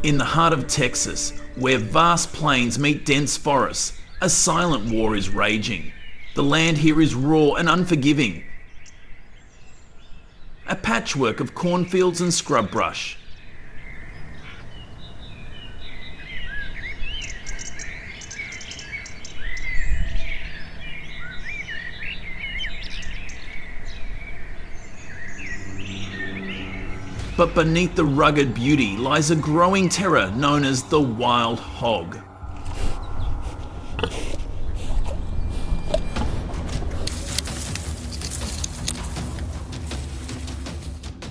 In the heart of Texas, where vast plains meet dense forests, a silent war is raging. The land here is raw and unforgiving. A patchwork of cornfields and scrub brush. But beneath the rugged beauty lies a growing terror known as the wild hog.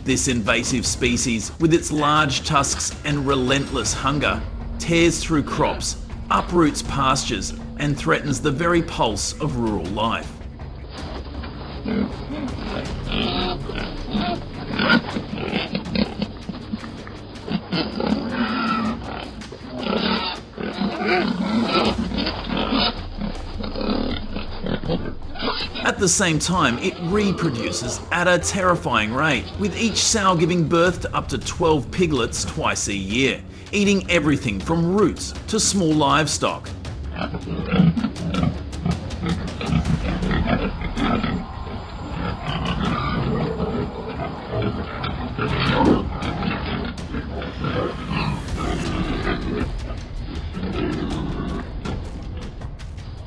This invasive species, with its large tusks and relentless hunger, tears through crops, uproots pastures, and threatens the very pulse of rural life. At the same time, it reproduces at a terrifying rate, with each sow giving birth to up to 12 piglets twice a year, eating everything from roots to small livestock.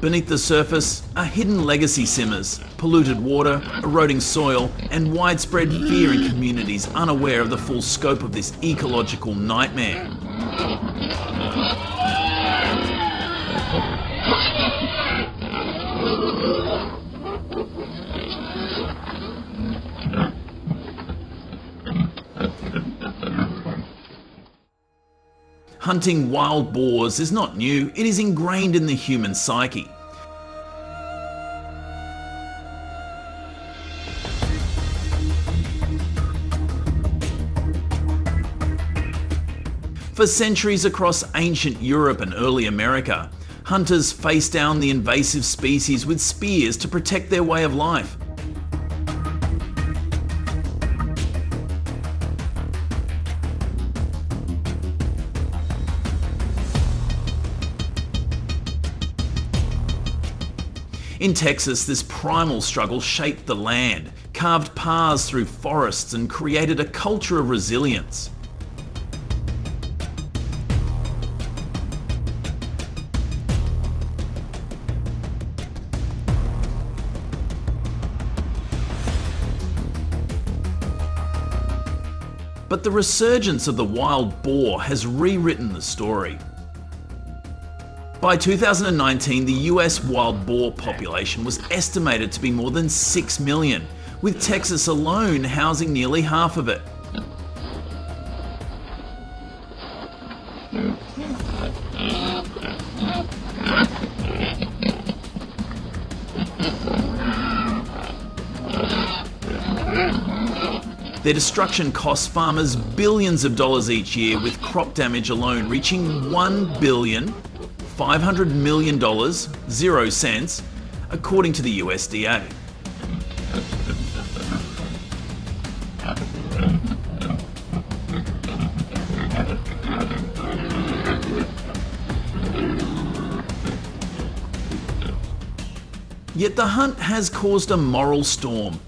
Beneath the surface, a hidden legacy simmers: polluted water, eroding soil, and widespread fear in communities unaware of the full scope of this ecological nightmare. Hunting wild boars is not new, it is ingrained in the human psyche. For centuries across ancient Europe and early America, hunters faced down the invasive species with spears to protect their way of life. In Texas, this primal struggle shaped the land, carved paths through forests, and created a culture of resilience. But the resurgence of the wild boar has rewritten the story. By 2019, the US wild boar population was estimated to be more than 6 million, with Texas alone housing nearly half of it. Their destruction costs farmers billions of dollars each year, with crop damage alone reaching $1,500 million, 0 cents, according to the USDA. Yet the hunt has caused a moral storm.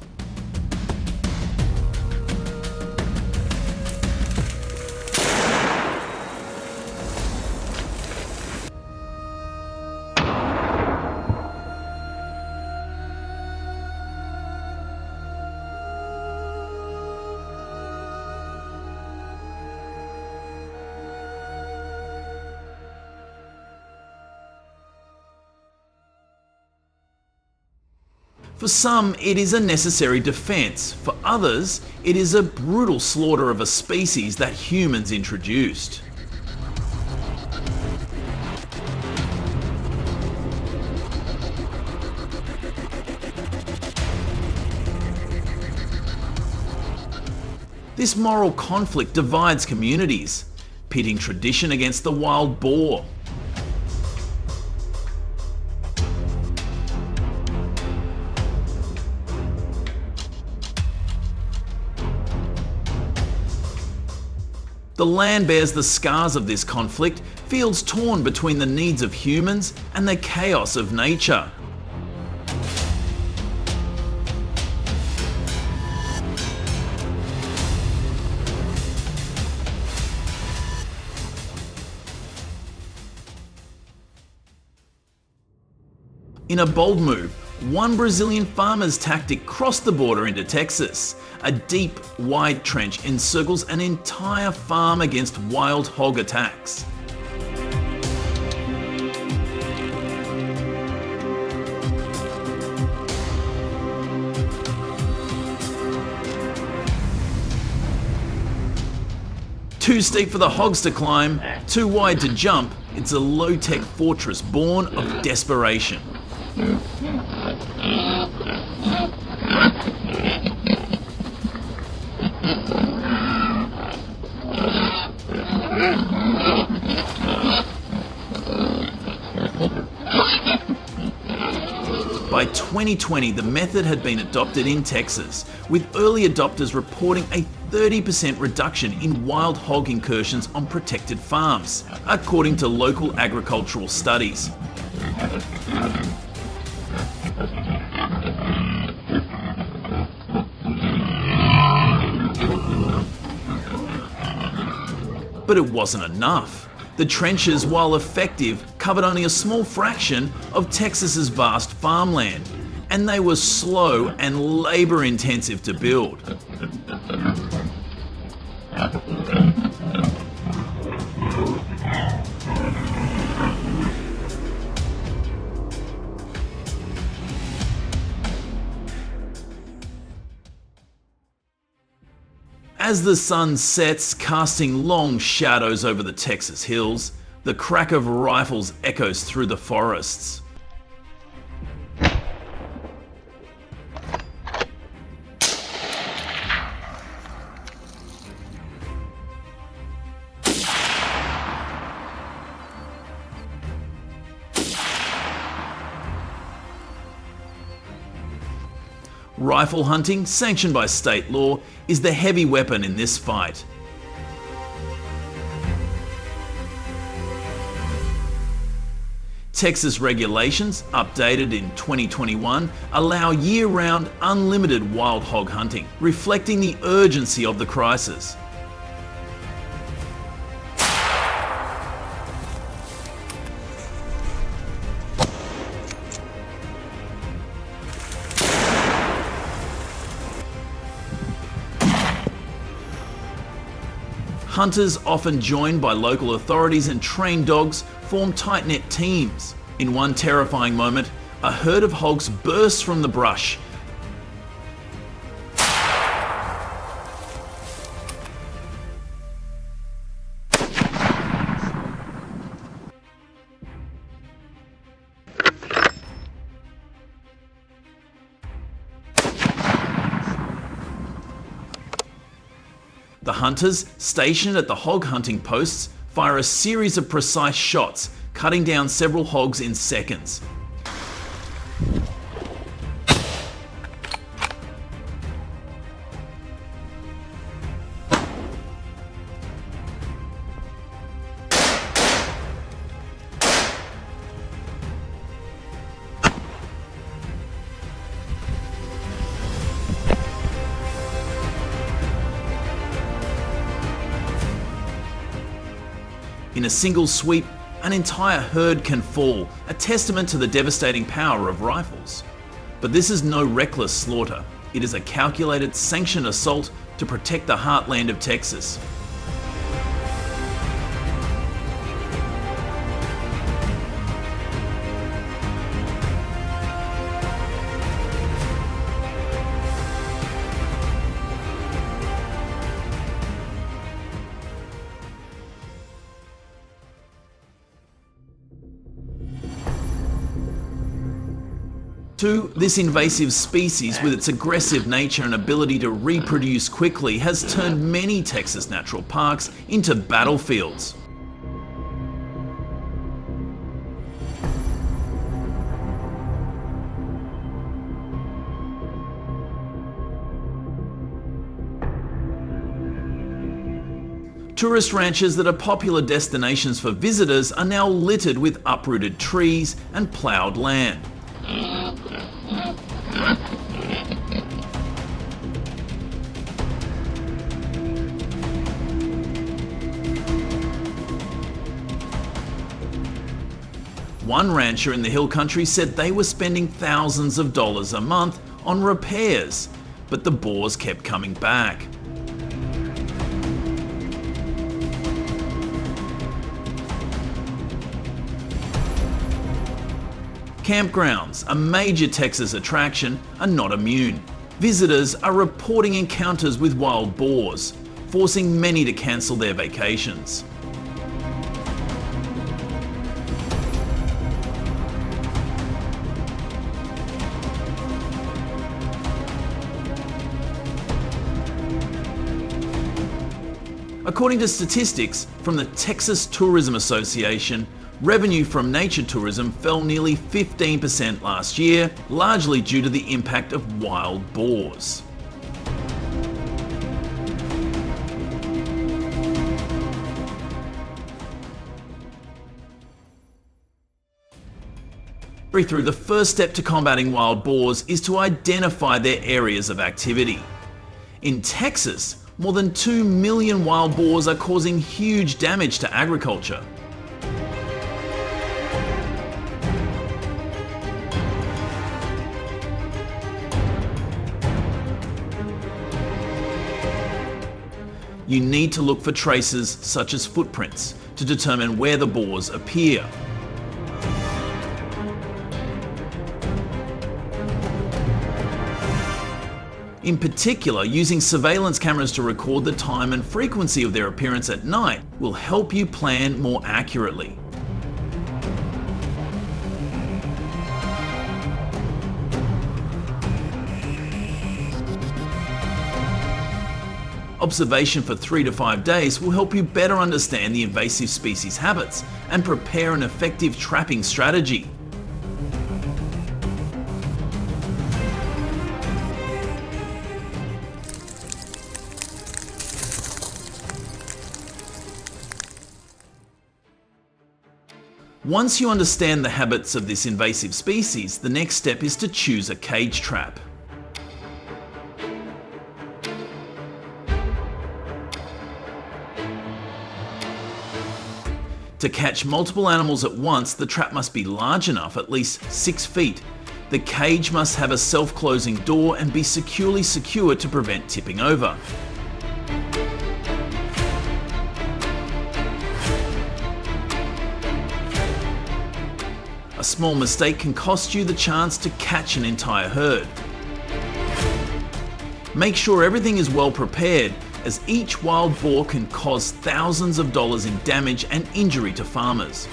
For some, it is a necessary defense. For others, it is a brutal slaughter of a species that humans introduced. This moral conflict divides communities, pitting tradition against the wild boar. The land bears the scars of this conflict, fields torn between the needs of humans and the chaos of nature. In a bold move, one Brazilian farmer's tactic crossed the border into Texas. A deep, wide trench encircles an entire farm against wild hog attacks. Too steep for the hogs to climb, too wide to jump, it's a low-tech fortress born of desperation. By 2020, the method had been adopted in Texas, with early adopters reporting a 30% reduction in wild hog incursions on protected farms, according to local agricultural studies. But it wasn't enough. The trenches, while effective, covered only a small fraction of Texas's vast farmland, and they were slow and labor-intensive to build. As the sun sets, casting long shadows over the Texas hills, the crack of rifles echoes through the forests. Rifle hunting, sanctioned by state law, is the heavy weapon in this fight. Texas regulations, updated in 2021, allow year-round unlimited wild hog hunting, reflecting the urgency of the crisis. Hunters, often joined by local authorities and trained dogs, form tight-knit teams. In one terrifying moment, a herd of hogs bursts from the brush. The hunters, stationed at the hog hunting posts, fire a series of precise shots, cutting down several hogs in seconds. In a single sweep, an entire herd can fall, a testament to the devastating power of rifles. But this is no reckless slaughter. It is a calculated, sanctioned assault to protect the heartland of Texas. This invasive species, with its aggressive nature and ability to reproduce quickly, has turned many Texas natural parks into battlefields. Tourist ranches that are popular destinations for visitors are now littered with uprooted trees and ploughed land. One rancher in the hill country said they were spending thousands of dollars a month on repairs, but the boars kept coming back. Campgrounds, a major Texas attraction, are not immune. Visitors are reporting encounters with wild boars, forcing many to cancel their vacations. According to statistics from the Texas Tourism Association, revenue from nature tourism fell nearly 15% last year, largely due to the impact of wild boars. The first step to combating wild boars is to identify their areas of activity. In Texas, more than 2 million wild boars are causing huge damage to agriculture. You need to look for traces such as footprints to determine where the boars appear. In particular, using surveillance cameras to record the time and frequency of their appearance at night will help you plan more accurately. Observation for 3 to 5 days will help you better understand the invasive species' habits and prepare an effective trapping strategy. Once you understand the habits of this invasive species, the next step is to choose a cage trap. To catch multiple animals at once, the trap must be large enough, at least 6 feet. The cage must have a self-closing door and be securely secured to prevent tipping over. A small mistake can cost you the chance to catch an entire herd. Make sure everything is well prepared, as each wild boar can cause thousands of dollars in damage and injury to farmers.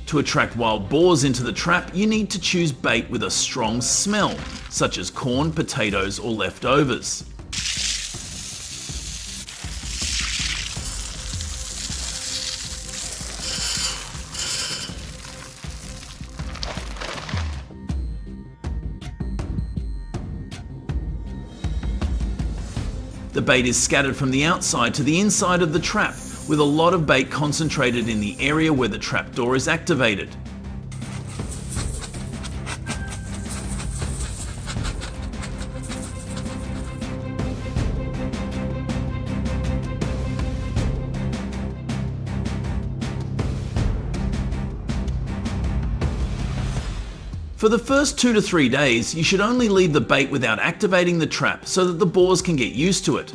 To attract wild boars into the trap, you need to choose bait with a strong smell, such as corn, potatoes, or leftovers. The bait is scattered from the outside to the inside of the trap, with a lot of bait concentrated in the area where the trapdoor is activated. For the first 2 to 3 days, you should only leave the bait without activating the trap so that the boars can get used to it.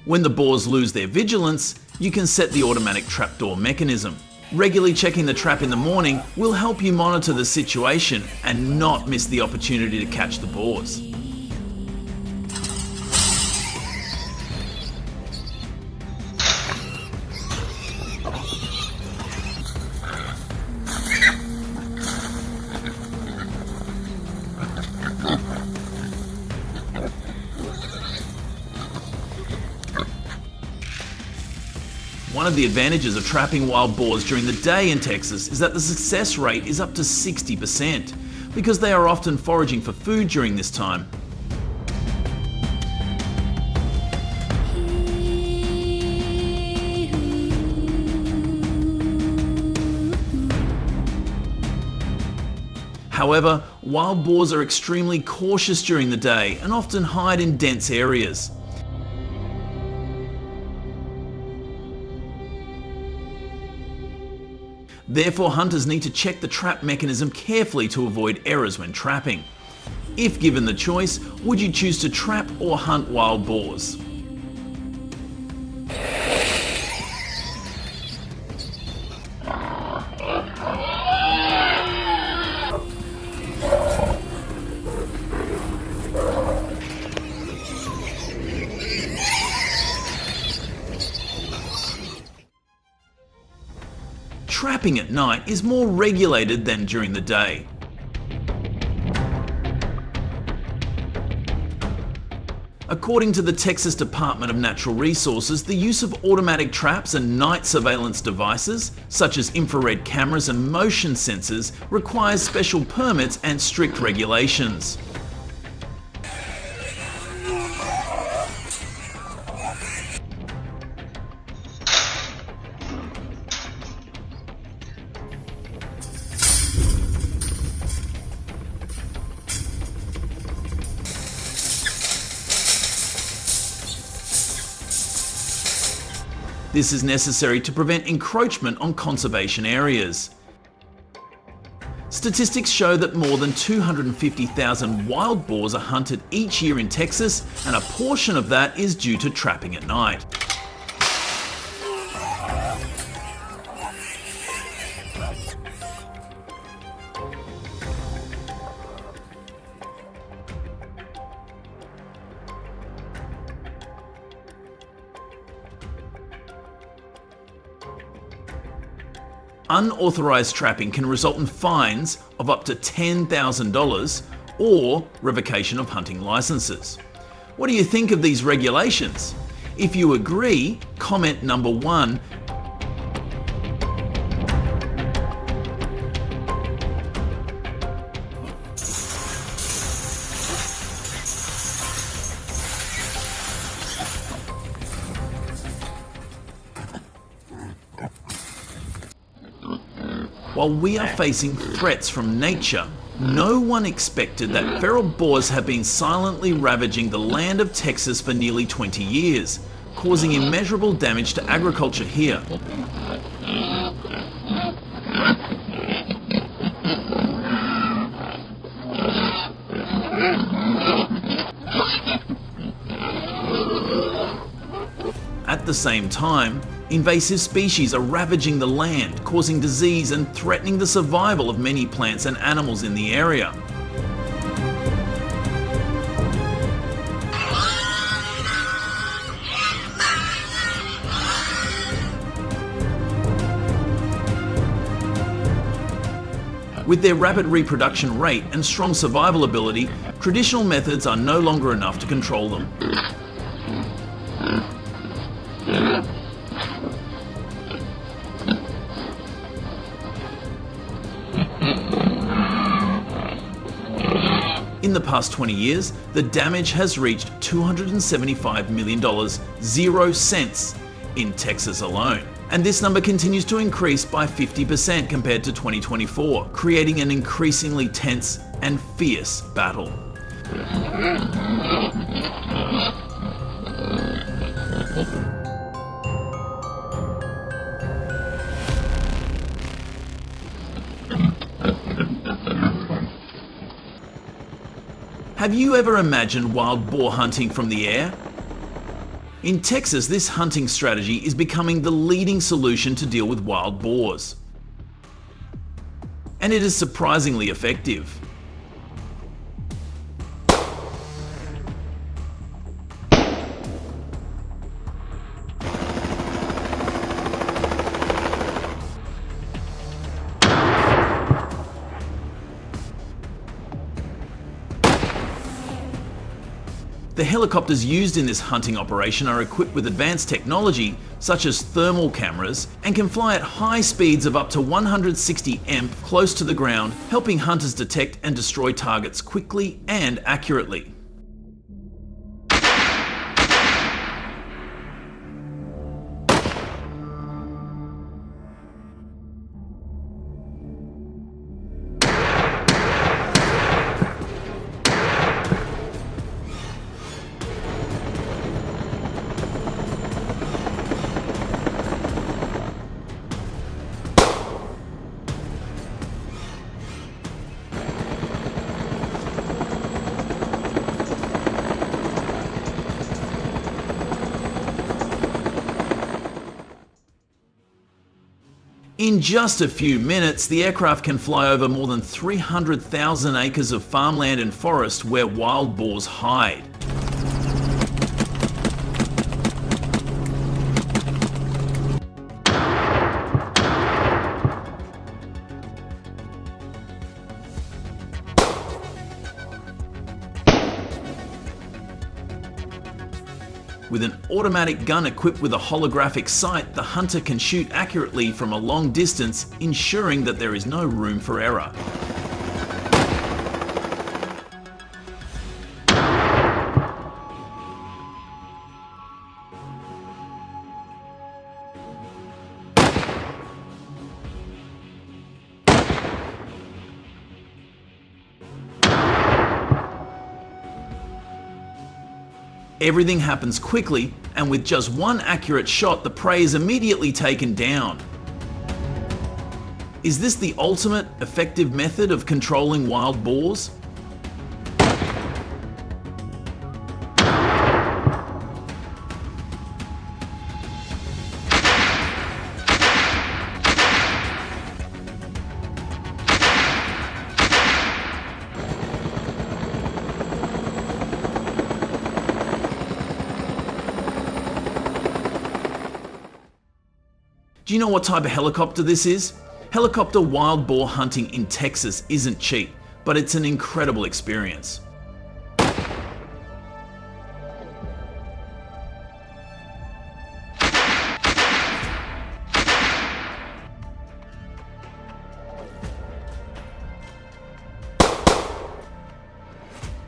When the boars lose their vigilance, you can set the automatic trapdoor mechanism. Regularly checking the trap in the morning will help you monitor the situation and not miss the opportunity to catch the boars. one of the advantages of trapping wild boars during the day in Texas is that the success rate is up to 60%, because they are often foraging for food during this time. However, wild boars are extremely cautious during the day and often hide in dense areas. Therefore, hunters need to check the trap mechanism carefully to avoid errors when trapping. If given the choice, would you choose to trap or hunt wild boars? Trapping at night is more regulated than during the day. According to the Texas Department of Natural Resources, the use of automatic traps and night surveillance devices, such as infrared cameras and motion sensors, requires special permits and strict regulations. This is necessary to prevent encroachment on conservation areas. Statistics show that more than 250,000 wild boars are hunted each year in Texas, and a portion of that is due to trapping at night. Unauthorized trapping can result in fines of up to $10,000 or revocation of hunting licenses. What do you think of these regulations? If you agree, comment number 1. While we are facing threats from nature, no one expected that feral boars have been silently ravaging the land of Texas for nearly 20 years, causing immeasurable damage to agriculture here. At the same time, invasive species are ravaging the land, causing disease and threatening the survival of many plants and animals in the area. With their rapid reproduction rate and strong survival ability, traditional methods are no longer enough to control them. In the past 20 years, the damage has reached $275 million, 0 cents, in Texas alone. And this number continues to increase by 50% compared to 2024, creating an increasingly tense and fierce battle. Have you ever imagined wild boar hunting from the air? In Texas, this hunting strategy is becoming the leading solution to deal with wild boars. And it is surprisingly effective. The helicopters used in this hunting operation are equipped with advanced technology such as thermal cameras and can fly at high speeds of up to 160 mph close to the ground, helping hunters detect and destroy targets quickly and accurately. In just a few minutes, the aircraft can fly over more than 300,000 acres of farmland and forest where wild boars hide. With an automatic gun equipped with a holographic sight, the hunter can shoot accurately from a long distance, ensuring that there is no room for error. Everything happens quickly, and with just one accurate shot, the prey is immediately taken down. Is this the ultimate effective method of controlling wild boars? Do you know what type of helicopter this is? Helicopter wild boar hunting in Texas isn't cheap, but it's an incredible experience.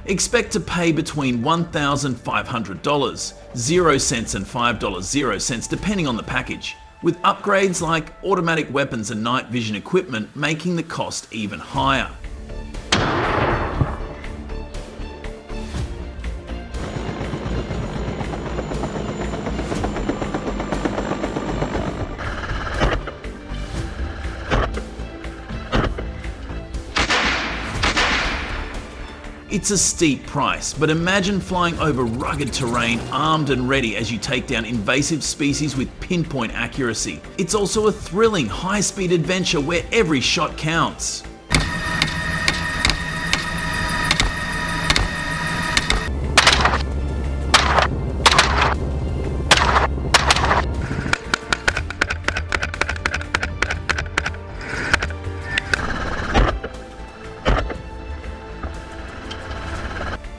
Expect to pay between $1,500, 0 cents and $5, 0 cents depending on the package, with upgrades like automatic weapons and night vision equipment making the cost even higher. It's a steep price, but imagine flying over rugged terrain armed and ready as you take down invasive species with pinpoint accuracy. It's also a thrilling, high-speed adventure where every shot counts.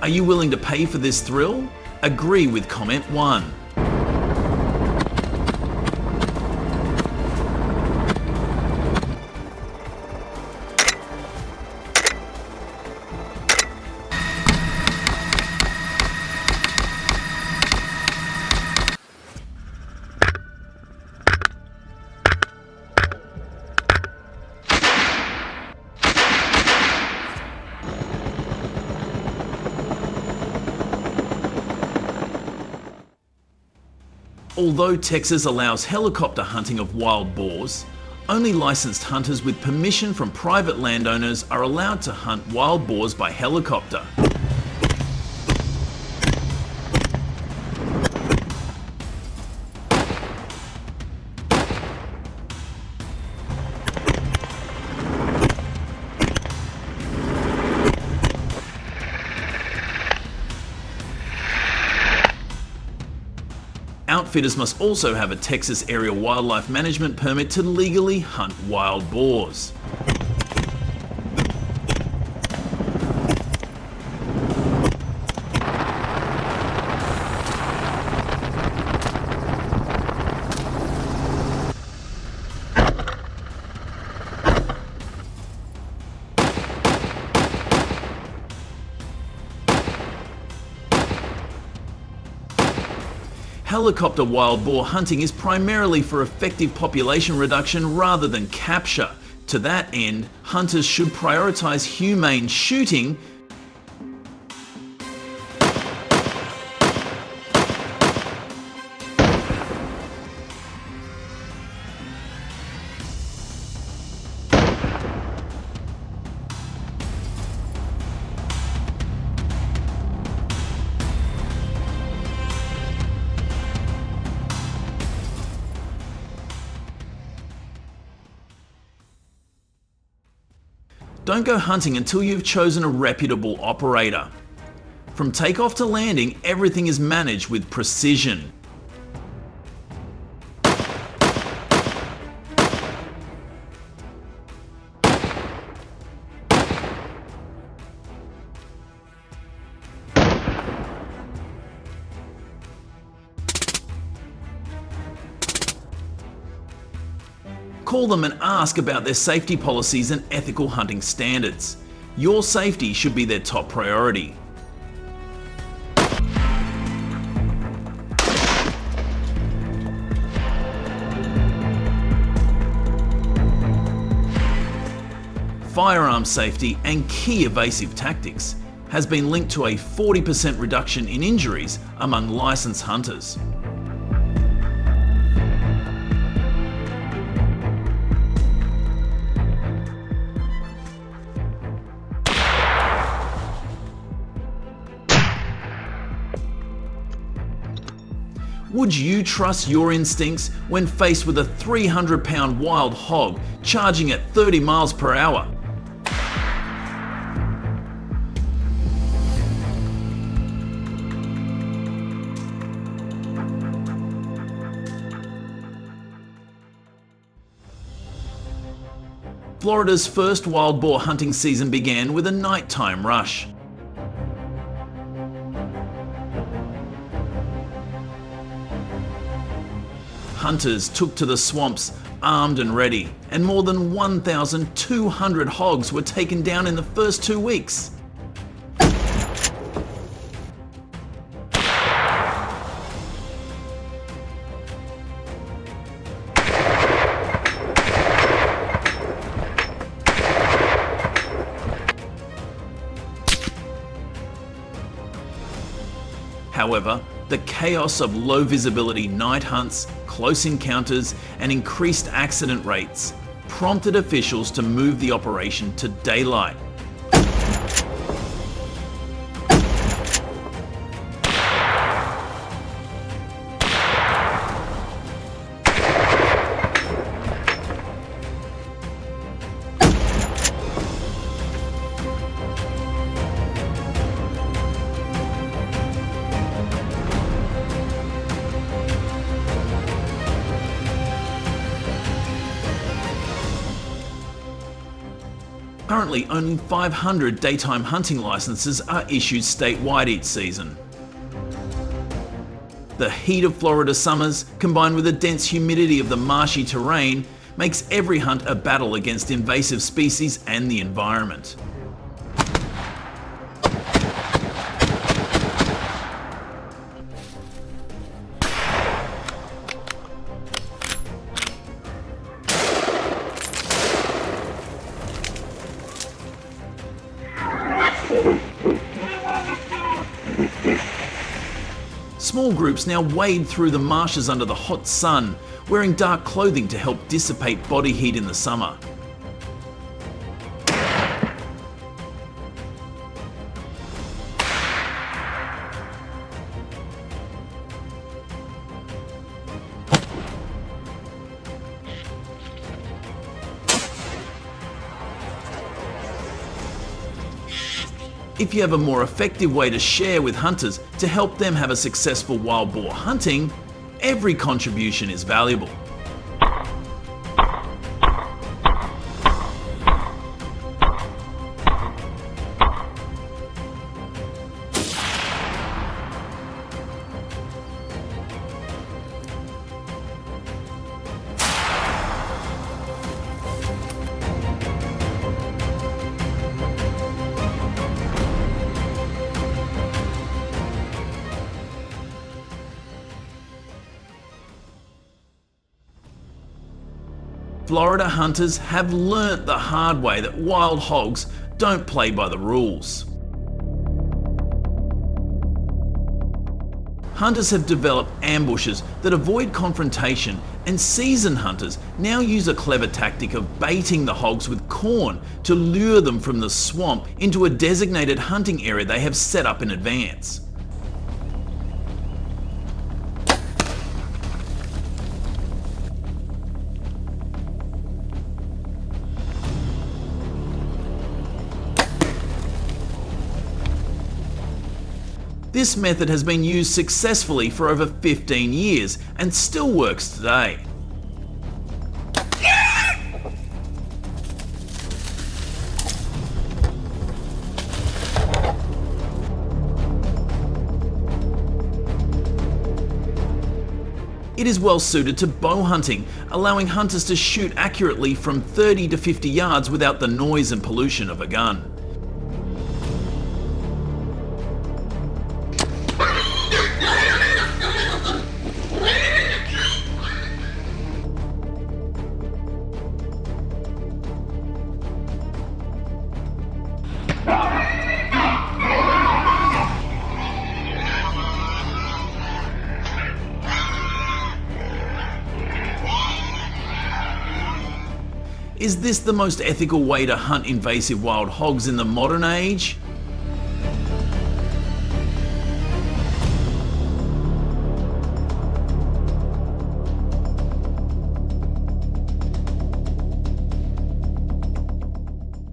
Are you willing to pay for this thrill? Agree with comment 1. Although Texas allows helicopter hunting of wild boars, only licensed hunters with permission from private landowners are allowed to hunt wild boars by helicopter. Outfitters must also have a Texas Area Wildlife Management permit to legally hunt wild boars. Helicopter wild boar hunting is primarily for effective population reduction rather than capture. To that end, hunters should prioritize humane shooting Don't go hunting until you've chosen a reputable operator. From takeoff to landing, everything is managed with precision. Call them and ask about their safety policies and ethical hunting standards. Your safety should be their top priority. Firearm safety and key evasive tactics has been linked to a 40% reduction in injuries among licensed hunters. Would you trust your instincts when faced with a 300-pound wild hog charging at 30 miles per hour? Florida's first wild boar hunting season began with a nighttime rush. Hunters took to the swamps armed and ready, and more than 1,200 hogs were taken down in the first 2 weeks. However, the chaos of low visibility night hunts, close encounters, and increased accident rates prompted officials to move the operation to daylight. Currently, only 500 daytime hunting licenses are issued statewide each season. The heat of Florida summers, combined with the dense humidity of the marshy terrain, makes every hunt a battle against invasive species and the environment. Small groups now wade through the marshes under the hot sun, wearing dark clothing to help dissipate body heat in the summer. If you have a more effective way to share with hunters to help them have a successful wild boar hunting, every contribution is valuable. Florida hunters have learnt the hard way that wild hogs don't play by the rules. Hunters have developed ambushes that avoid confrontation, and seasoned hunters now use a clever tactic of baiting the hogs with corn to lure them from the swamp into a designated hunting area they have set up in advance. This method has been used successfully for over 15 years and still works today. It is well suited to bow hunting, allowing hunters to shoot accurately from 30 to 50 yards without the noise and pollution of a gun. Is this the most ethical way to hunt invasive wild hogs in the modern age?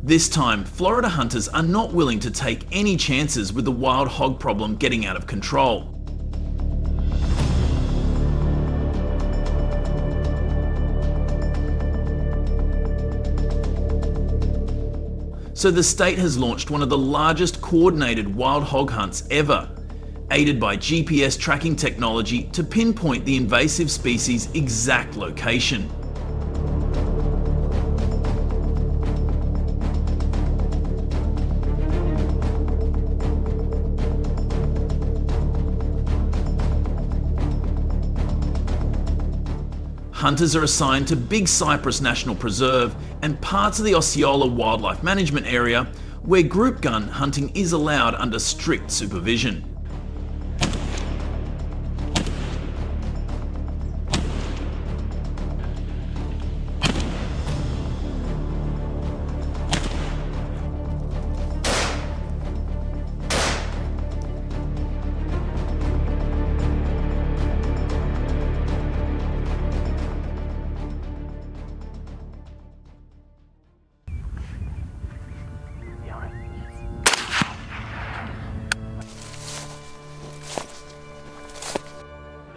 This time, Florida hunters are not willing to take any chances with the wild hog problem getting out of control. So the state has launched one of the largest coordinated wild hog hunts ever, aided by GPS tracking technology to pinpoint the invasive species' exact location. Hunters are assigned to Big Cypress National Preserve and parts of the Osceola Wildlife Management Area, where group gun hunting is allowed under strict supervision.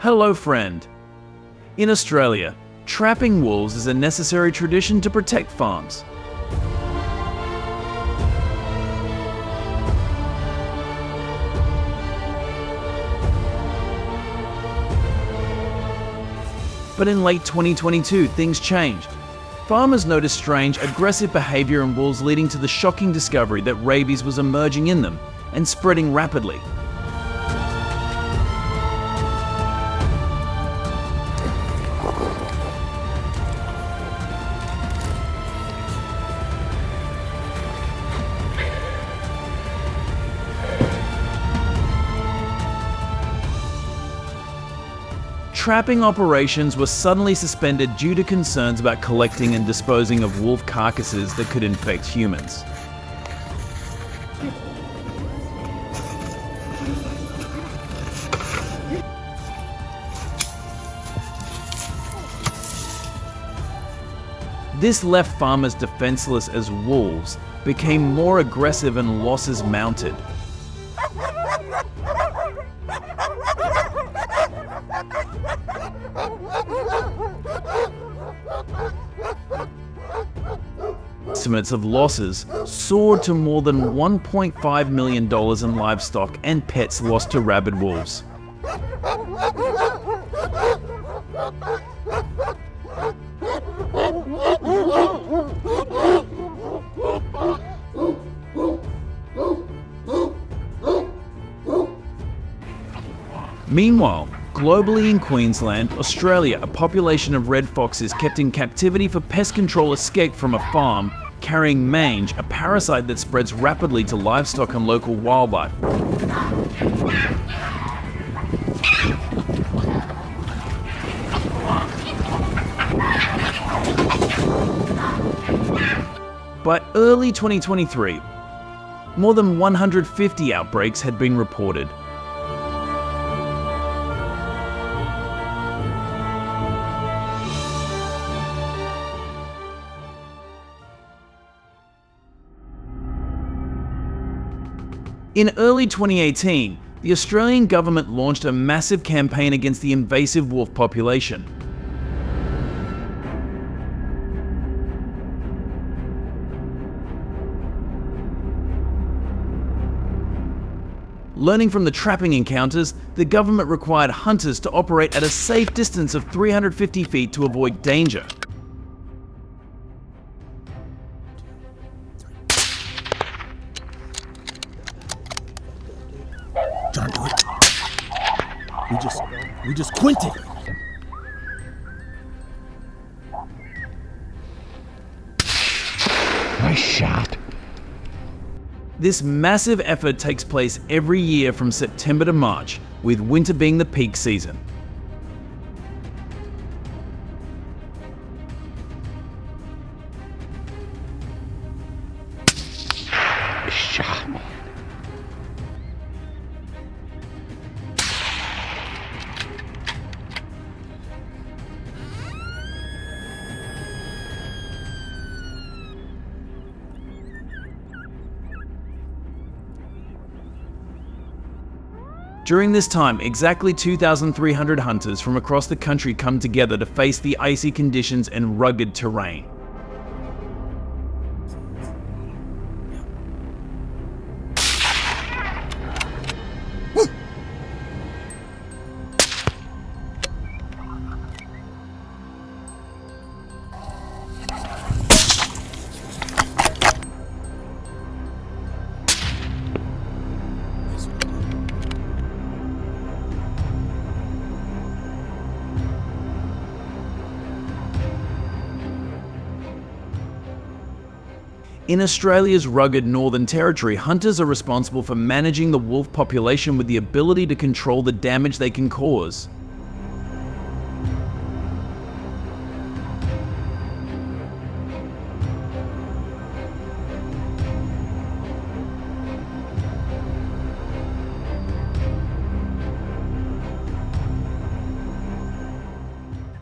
Hello friend. In Australia, trapping wolves is a necessary tradition to protect farms. But in late 2022, things changed. Farmers noticed strange, aggressive behaviour in wolves, leading to the shocking discovery that rabies was emerging in them and spreading rapidly. Trapping operations were suddenly suspended due to concerns about collecting and disposing of wolf carcasses that could infect humans. This left farmers defenseless as wolves became more aggressive and losses mounted. Estimates of losses soared to more than $1.5 million in livestock and pets lost to rabid wolves. Meanwhile, Globally in Queensland, Australia, a population of red foxes kept in captivity for pest control escaped from a farm carrying mange, a parasite that spreads rapidly to livestock and local wildlife. By early 2023, more than 150 outbreaks had been reported. In early 2018, the Australian government launched a massive campaign against the invasive wolf population. Learning from the trapping encounters, the government required hunters to operate at a safe distance of 350 feet to avoid danger. John, do it. We just quinted. Nice shot. This massive effort takes place every year from September to March, with winter being the peak season. Nice shot, man. During this time, exactly 2,300 hunters from across the country come together to face the icy conditions and rugged terrain. In Australia's rugged Northern Territory, hunters are responsible for managing the wolf population with the ability to control the damage they can cause.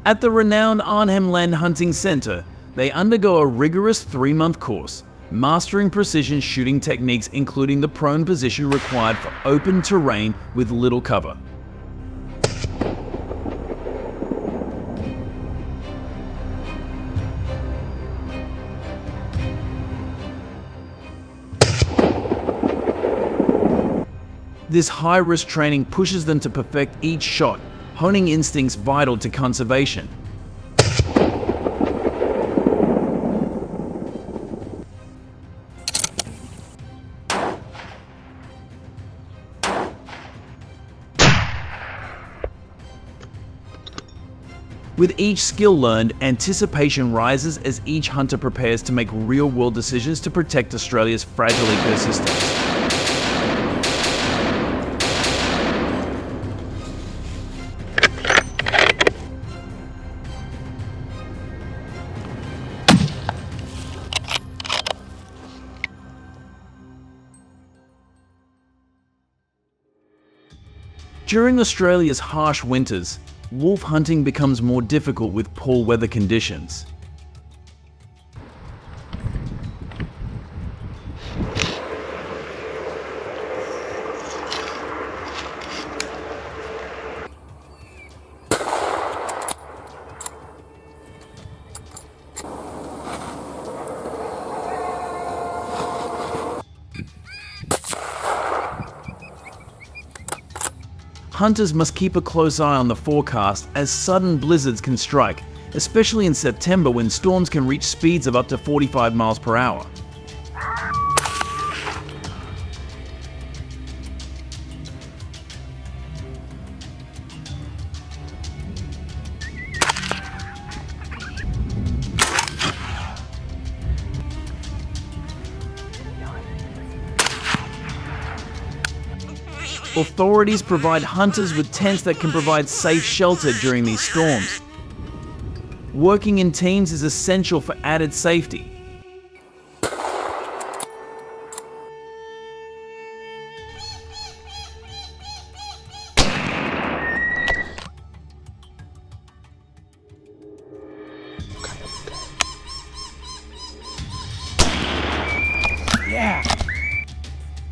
At the renowned Arnhem Land Hunting Centre, they undergo a rigorous 3-month course, mastering precision shooting techniques including the prone position required for open terrain with little cover. This high-risk training pushes them to perfect each shot, honing instincts vital to conservation. With each skill learned, anticipation rises as each hunter prepares to make real-world decisions to protect Australia's fragile ecosystems. During Australia's harsh winters, wolf hunting becomes more difficult with poor weather conditions. Hunters must keep a close eye on the forecast as sudden blizzards can strike, especially in September when storms can reach speeds of up to 45 miles per hour. Authorities provide hunters with tents that can provide safe shelter during these storms. Working in teams is essential for added safety. Yeah.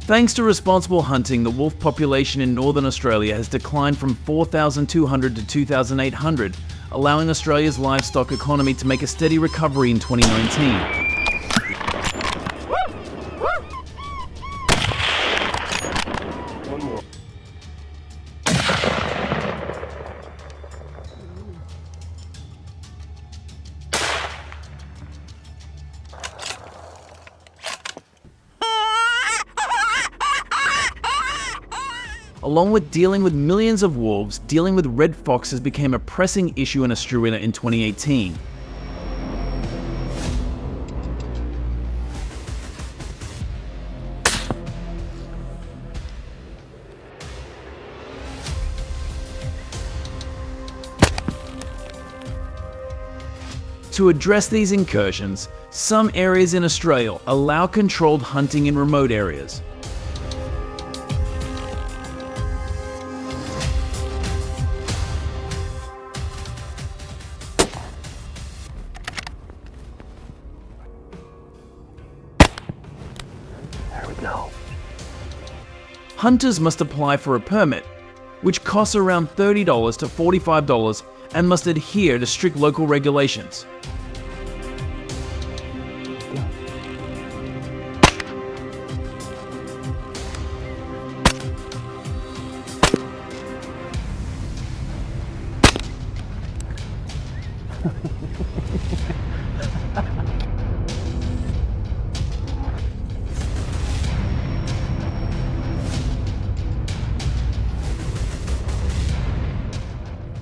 Thanks to responsible hunting, the wolf population in northern Australia has declined from 4,200 to 2,800, allowing Australia's livestock economy to make a steady recovery in 2019. Along with dealing with millions of wolves, dealing with red foxes became a pressing issue in Australia in 2018. To address these incursions, some areas in Australia allow controlled hunting in remote areas. There we go. Hunters must apply for a permit, which costs around $30 to $45 and must adhere to strict local regulations.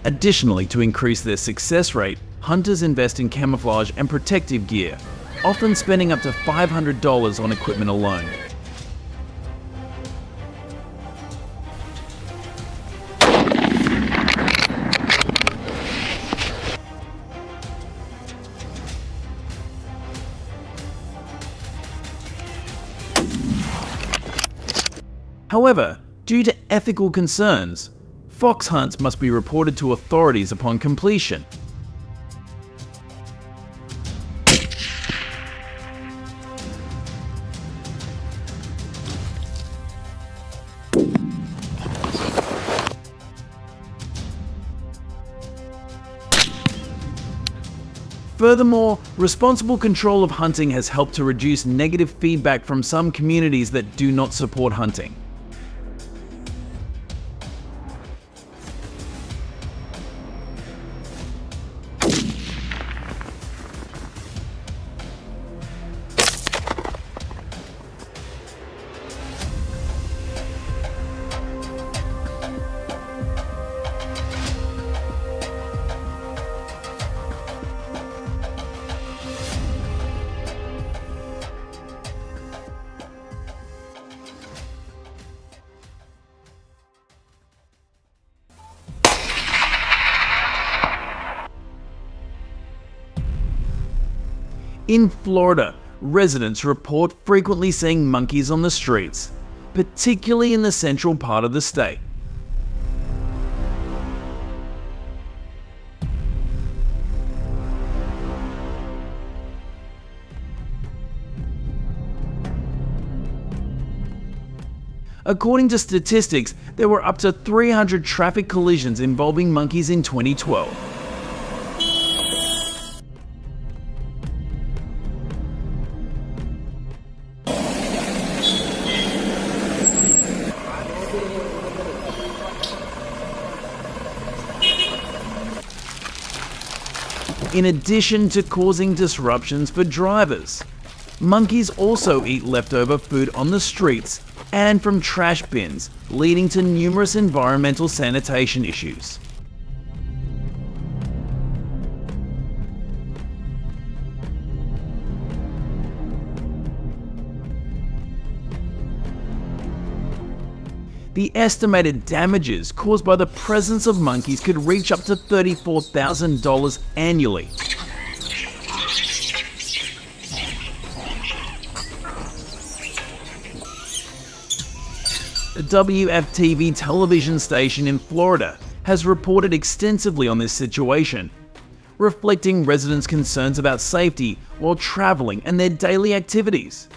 Additionally, to increase their success rate, hunters invest in camouflage and protective gear, often spending up to $500 on equipment alone. However, due to ethical concerns, fox hunts must be reported to authorities upon completion. Furthermore, responsible control of hunting has helped to reduce negative feedback from some communities that do not support hunting. In Florida, residents report frequently seeing monkeys on the streets, particularly in the central part of the state. According to statistics, there were up to 300 traffic collisions involving monkeys in 2012. In addition to causing disruptions for drivers, monkeys also eat leftover food on the streets and from trash bins, leading to numerous environmental sanitation issues. The estimated damages caused by the presence of monkeys could reach up to $34,000 annually. A WFTV television station in Florida has reported extensively on this situation, reflecting residents' concerns about safety while traveling and their daily activities.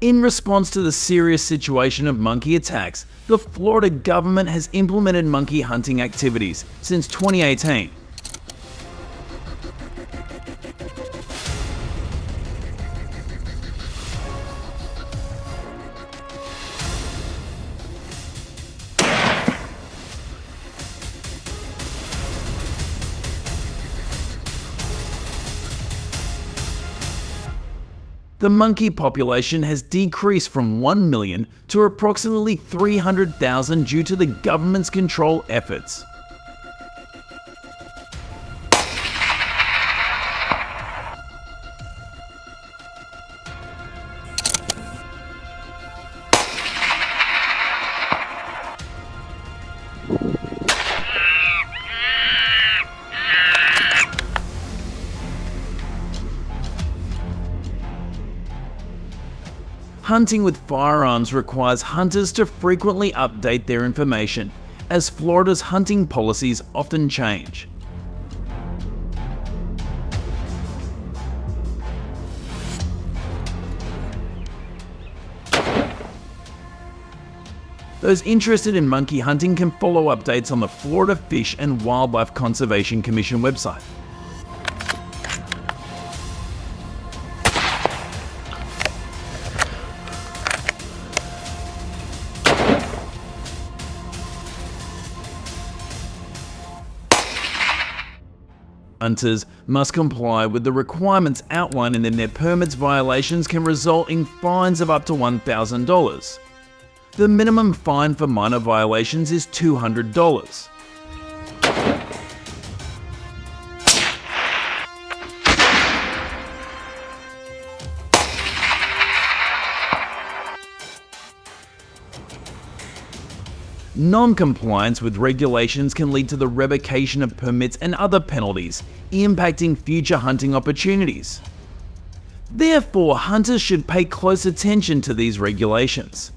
In response to the serious situation of monkey attacks, the Florida government has implemented monkey hunting activities since 2018. The monkey population has decreased from 1 million to approximately 300,000 due to the government's control efforts. Hunting with firearms requires hunters to frequently update their information, as Florida's hunting policies often change. Those interested in monkey hunting can follow updates on the Florida Fish and Wildlife Conservation Commission website. Hunters must comply with the requirements outlined, and then their permits violations can result in fines of up to $1,000. The minimum fine for minor violations is $200. Non-compliance with regulations can lead to the revocation of permits and other penalties, impacting future hunting opportunities. Therefore, hunters should pay close attention to these regulations.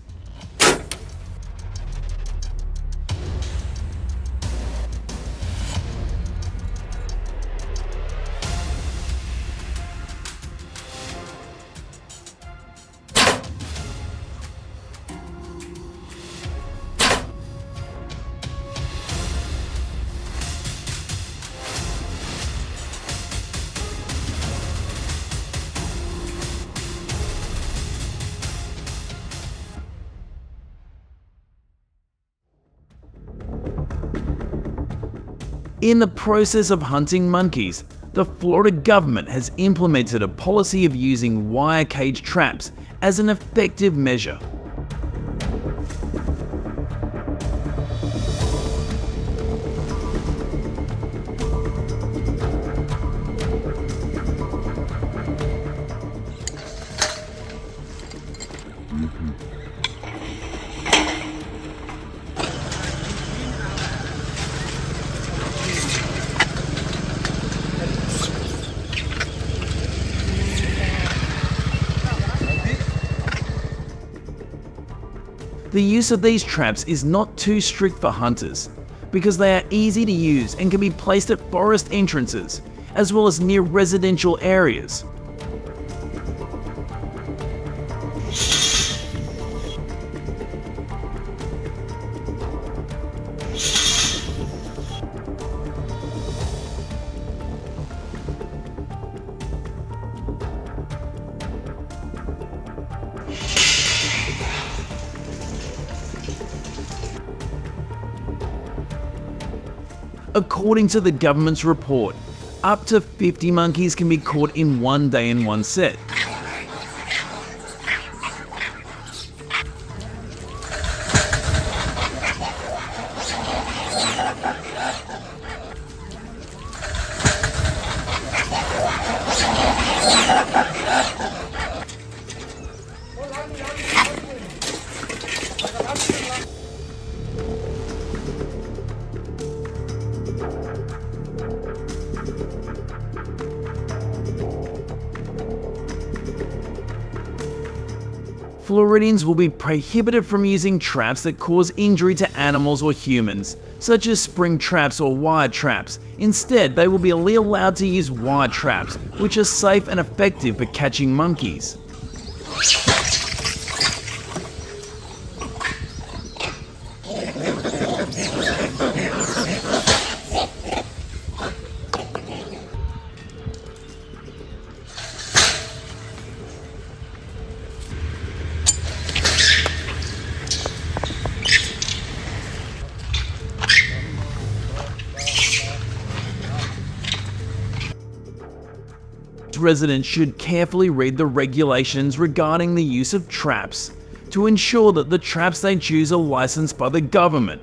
In the process of hunting monkeys, the Florida government has implemented a policy of using wire cage traps as an effective measure. The use of these traps is not too strict for hunters, because they are easy to use and can be placed at forest entrances, as well as near residential areas. According to the government's report, up to 50 monkeys can be caught in one day in one set. Floridians will be prohibited from using traps that cause injury to animals or humans, such as spring traps or wire traps. Instead, they will be only allowed to use wire traps, which are safe and effective for catching monkeys. Residents should carefully read the regulations regarding the use of traps to ensure that the traps they choose are licensed by the government.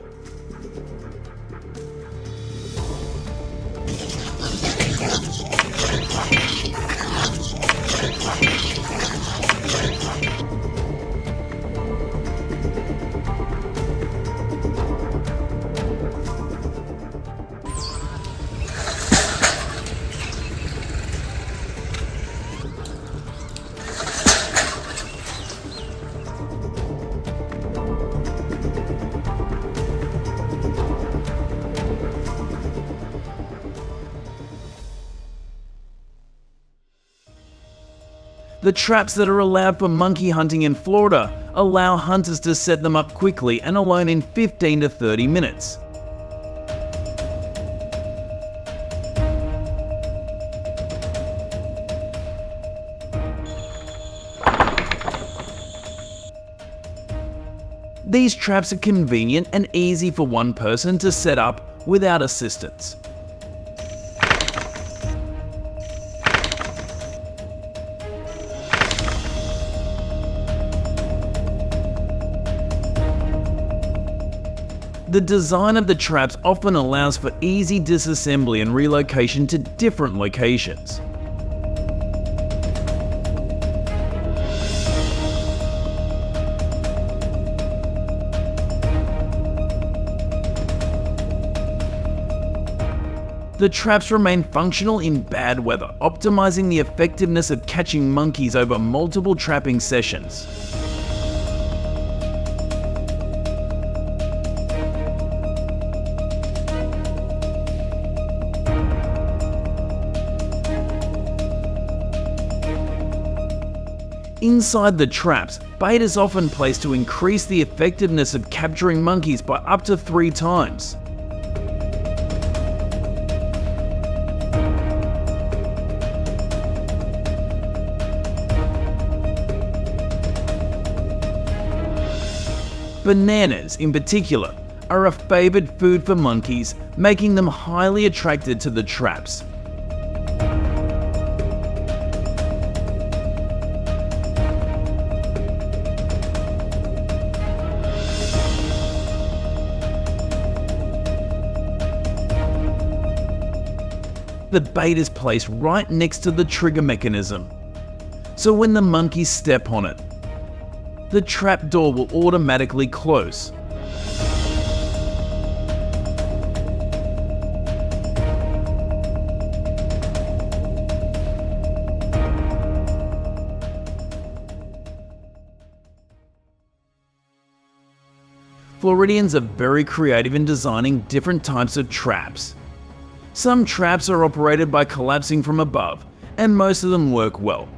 The traps that are allowed for monkey hunting in Florida allow hunters to set them up quickly and alone in 15 to 30 minutes. These traps are convenient and easy for one person to set up without assistance. The design of the traps often allows for easy disassembly and relocation to different locations. The traps remain functional in bad weather, optimizing the effectiveness of catching monkeys over multiple trapping sessions. Inside the traps, bait is often placed to increase the effectiveness of capturing monkeys by up to 3 times. Bananas, in particular, are a favoured food for monkeys, making them highly attracted to the traps. The bait is placed right next to the trigger mechanism, so when the monkeys step on it, the trap door will automatically close. Floridians are very creative in designing different types of traps. Some traps are operated by collapsing from above, and most of them work well.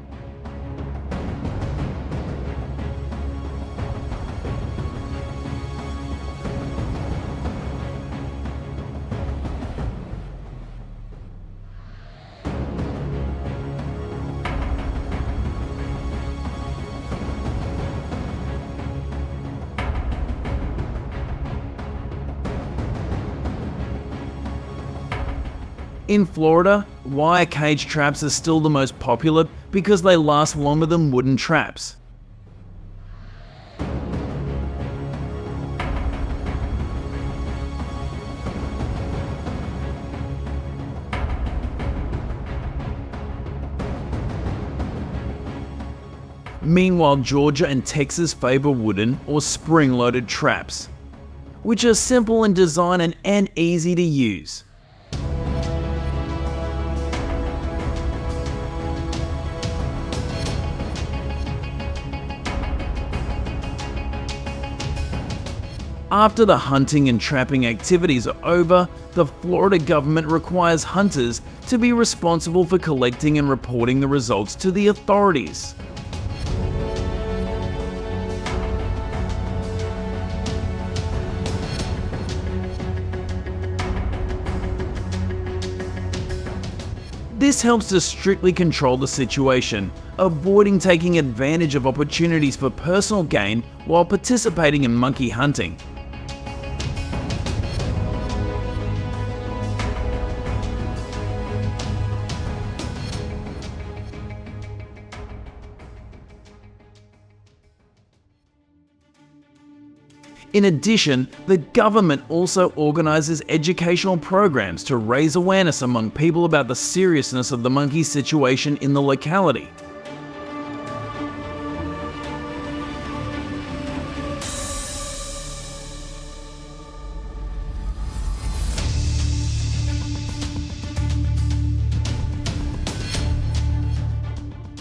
In Florida, wire cage traps are still the most popular because they last longer than wooden traps. Meanwhile, Georgia and Texas favor wooden or spring-loaded traps, which are simple in design and easy to use. After the hunting and trapping activities are over, the Florida government requires hunters to be responsible for collecting and reporting the results to the authorities. This helps to strictly control the situation, avoiding taking advantage of opportunities for personal gain while participating in monkey hunting. In addition, the government also organizes educational programs to raise awareness among people about the seriousness of the monkey situation in the locality.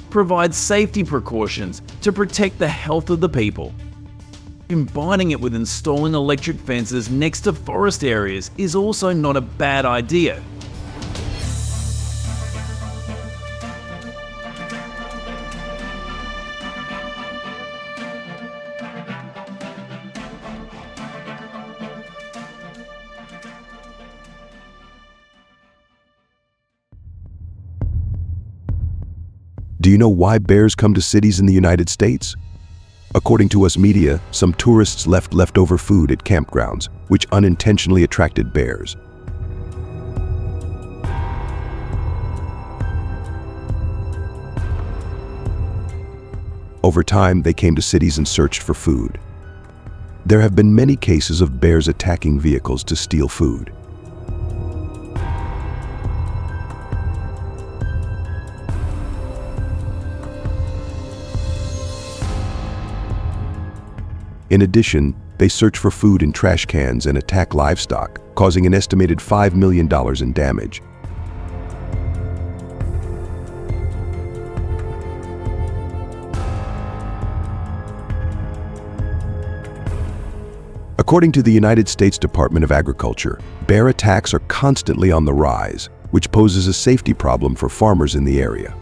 Provides safety precautions to protect the health of the people. Combining it with installing electric fences next to forest areas is also not a bad idea. Do you know why bears come to cities in the United States? According to US media, some tourists left leftover food at campgrounds, which unintentionally attracted bears. Over time, they came to cities and searched for food. There have been many cases of bears attacking vehicles to steal food. In addition, they search for food in trash cans and attack livestock, causing an estimated $5 million in damage. According to the United States Department of Agriculture, bear attacks are constantly on the rise, which poses a safety problem for farmers in the area.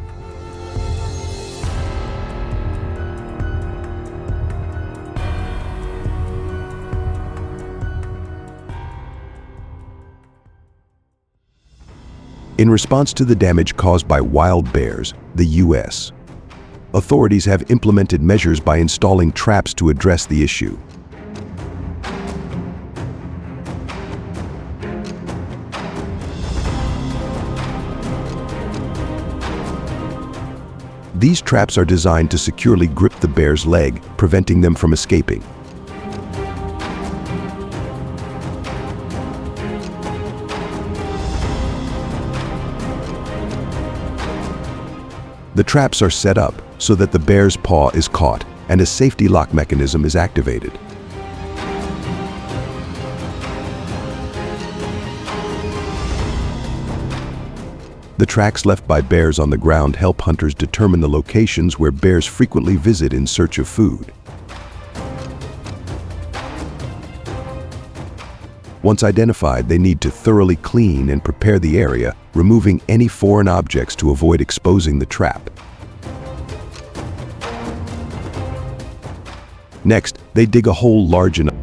In response to the damage caused by wild bears, the U.S. authorities have implemented measures by installing traps to address the issue. These traps are designed to securely grip the bear's leg, preventing them from escaping. The traps are set up so that the bear's paw is caught and a safety lock mechanism is activated. The tracks left by bears on the ground help hunters determine the locations where bears frequently visit in search of food. Once identified, they need to thoroughly clean and prepare the area, removing any foreign objects to avoid exposing the trap. Next, they dig a hole large enough